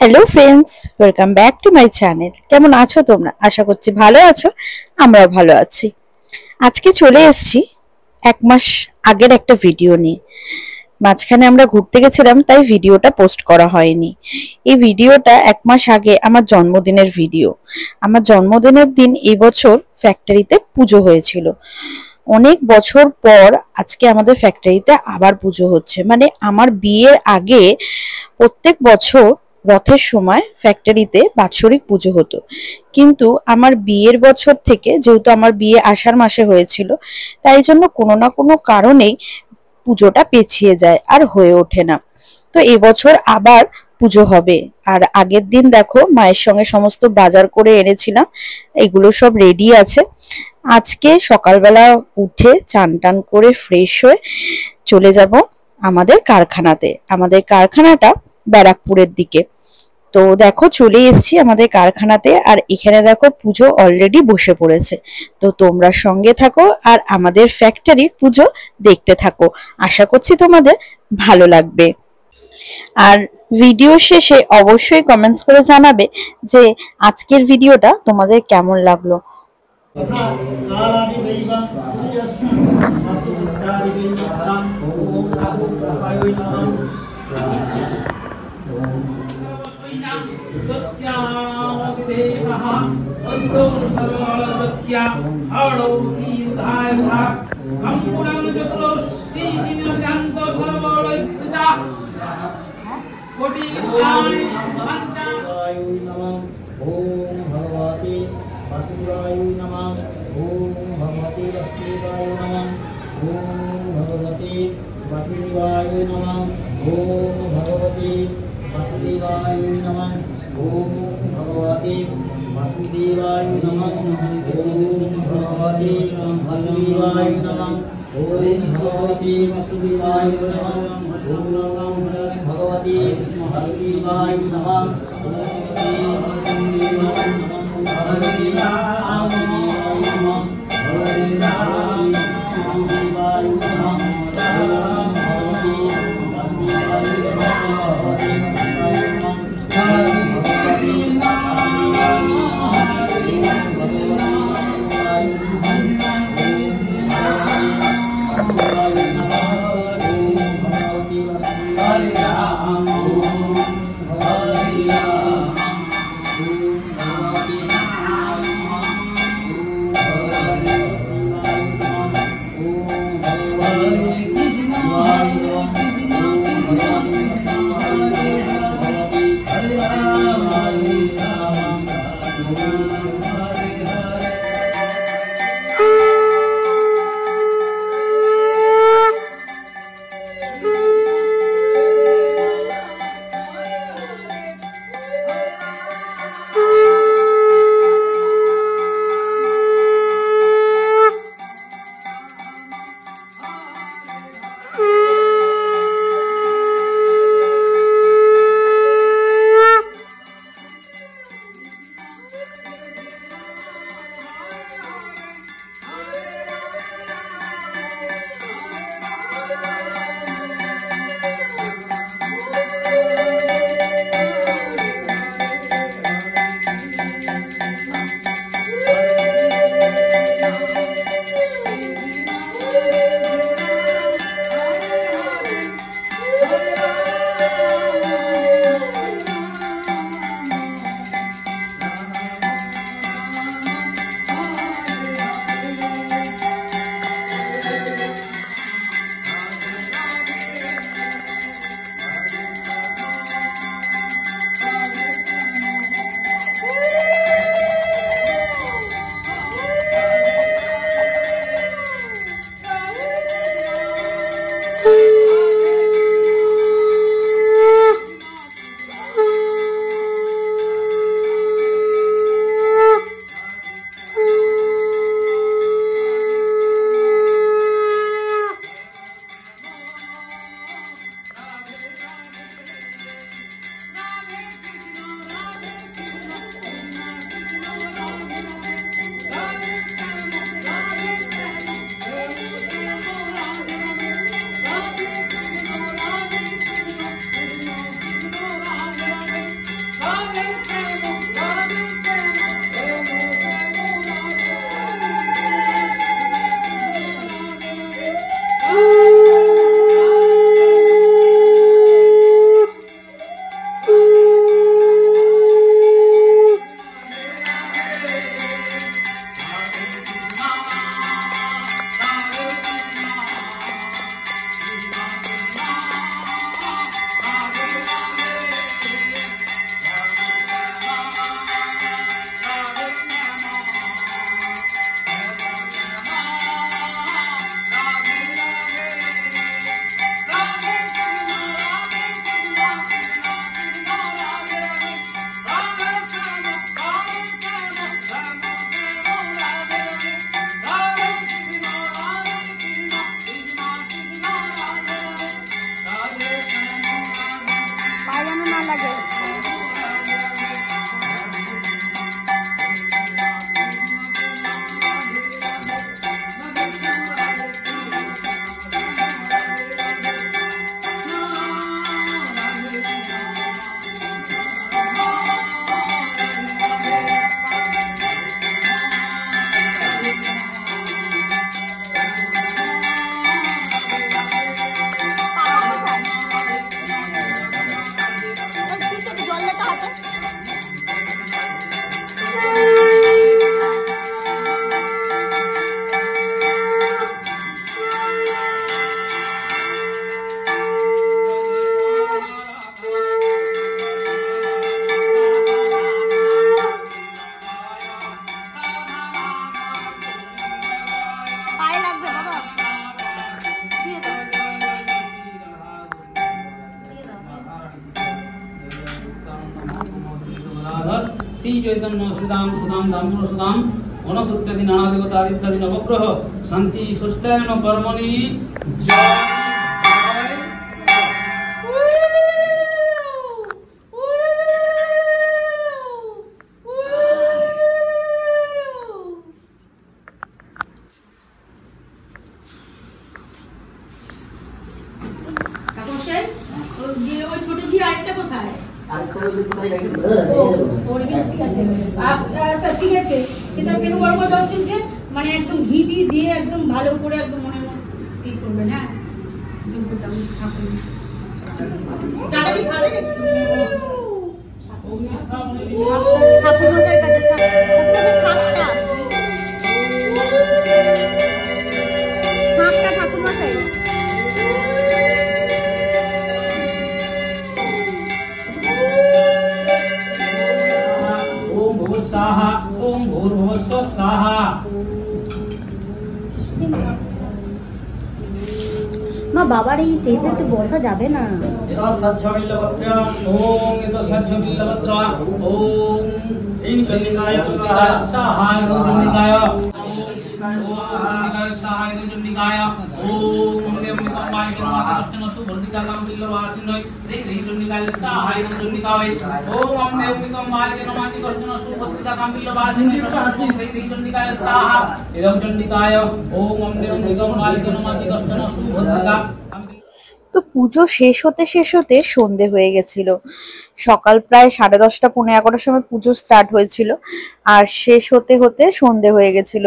Hello friends, welcome back to my channel. केमन आछो तोमरा? आशा करछि भालो आछो, आमराও ভালো আছি। আজকে চলে এসেছি এক মাস আগের একটা ভিডিও নিয়ে। মাঝখানে আমরা ঘুরতে গেছিলাম, তাই ভিডিওটা পোস্ট করা হয়নি। এই ভিডিওটা এক মাস আগে আমার জন্মদিনের ভিডিও। আমার জন্মদিনের দিন এই বছর ফ্যাক্টরিতে পুজো হয়েছিল। অনেক বছর পর আজকে আমাদের ফ্যাক্টরিতে আবার পুজো হচ্ছে। মানে আমার বিয়ের আগে প্রত্যেক বছর রথের সময় ফ্যাক্টরিতে বাৎসরিক পুজো হতো, কিন্তু আমার বিয়ের বছর থেকে, যেহেতু আমার বিয়ে আষাঢ় মাসে হয়েছিল, তাই জন্য কোনো না কোনো কারণেই পুজোটা পেছিয়ে যায় আর হয়ে ওঠে না। তো এবছর আবার পুজো হবে। আর আগের দিন দেখো মায়ের সঙ্গে সমস্ত বাজার করে এনেছিলাম, এগুলো সব রেডি আছে। আজকে সকালবেলা উঠে চান টান করে ফ্রেশ হয়ে চলে যাব আমাদের কারখানাতে। আমাদের কারখানাটা ব্যারাকপুরের দিকে। তো দেখো চলে এসেছি আমাদের কারখানাতে, আর এখানে দেখো পুজো অলরেডি বসে পড়েছে। তো তোমরা সঙ্গে থাকো আর আমাদের ফ্যাক্টরির পুজো দেখতে থাকো। আশা করছি তোমাদের ভালো লাগবে। আর ভিডিও শেষে অবশ্যই কমেন্টস করে জানাবে যে আজকের ভিডিওটা তোমাদের কেমন লাগলো। श्री चैतन्य सुदाम सुदाम दाम्बर सुदाम अनंत इत्यादि नाना देवता इत्यादि नवग्रह शांति सुस्थान कर्मणि ছোট ঘি আরেকটা কোথায়? আচ্ছা ঠিক আছে, সেটা থেকে বড় কথা হচ্ছে যে মানে একদম ঘিটি দিয়ে একদম ভালো করে একদম মনে মনে করবেন। হ্যাঁ, চাটাকি খাবে ओम भूर्भुवस्सुः स्वाहा। মা বাবার এই টেবিলে তো বসা যাবে না। ওম এত সহ্য বিল্লবত্র ওম ইন চন্ডিকায় স্বাহা চন্ডিকায় सहाय चंडिकाय ओम नमो निकम्बाय कर्मास्तु वर्धिकानां बिल्लवासिनोय श्री चंडिकाय सहाय चंडिकाय ओम नमो निकम्बाय कर्मास्तु वर्धिकानां बिल्लवासिनोय श्री चंडिकाय सहाय एवं चंडिकाय ओम नमो निकम्बाय कर्मास्तु वर्धिका। তো পুজো শেষ হতে সন্ধে হয়ে গেছিল। সকাল প্রায় 10:30 পৌনে 11টার সময় পুজো স্টার্ট হয়েছিল আর শেষ হতে সন্ধে হয়ে গেছিল।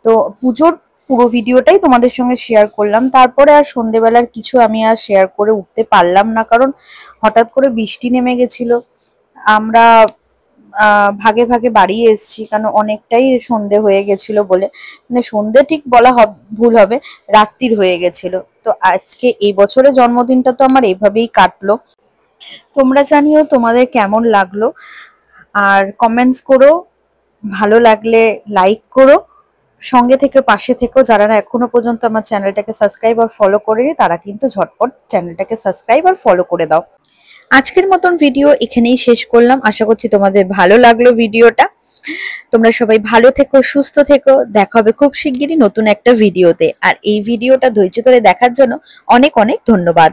তো পুজোর পুরো ভিডিওটাই তোমাদের সঙ্গে শেয়ার করলাম। তারপরে আর সন্ধেবেলার কিছু আমি আর শেয়ার করে উঠতে পারলাম না, কারণ হঠাৎ করে বৃষ্টি নেমে গেছিল। আমরা ভাগে ভাগে বাড়ি এসেছি, কারণ অনেকটাই সন্ধে হয়ে গেছিল বলে, মানে সন্ধে ঠিক বলা ভুল হবে, রাত্রির হয়ে গেছিল। তো আজকে এই বছরের জন্মদিনটা তো আমার এইভাবেই কাটলো। তোমরা জানিও তোমাদের কেমন লাগলো, আর কমেন্টস করো, ভালো লাগলে লাইক করো, সঙ্গে থেকে পাশে থেকো। যারা না এখনো পর্যন্ত আমার চ্যানেলটাকে সাবস্ক্রাইব আর ফলো করেনি তারা কিন্তু ঝটপট চ্যানেলটাকে সাবস্ক্রাইব আর ফলো করে দাও। আজকের মতন ভিডিও এখানেই শেষ করলাম। আশা করছি তোমাদের ভালো লাগলো ভিডিওটা। তোমরা সবাই ভালো থেকো, সুস্থ থেকো। দেখা হবে খুব শিগগিরই নতুন একটা ভিডিওতে। আর এই ভিডিওটা ধৈর্য ধরে দেখার জন্য অনেক অনেক ধন্যবাদ।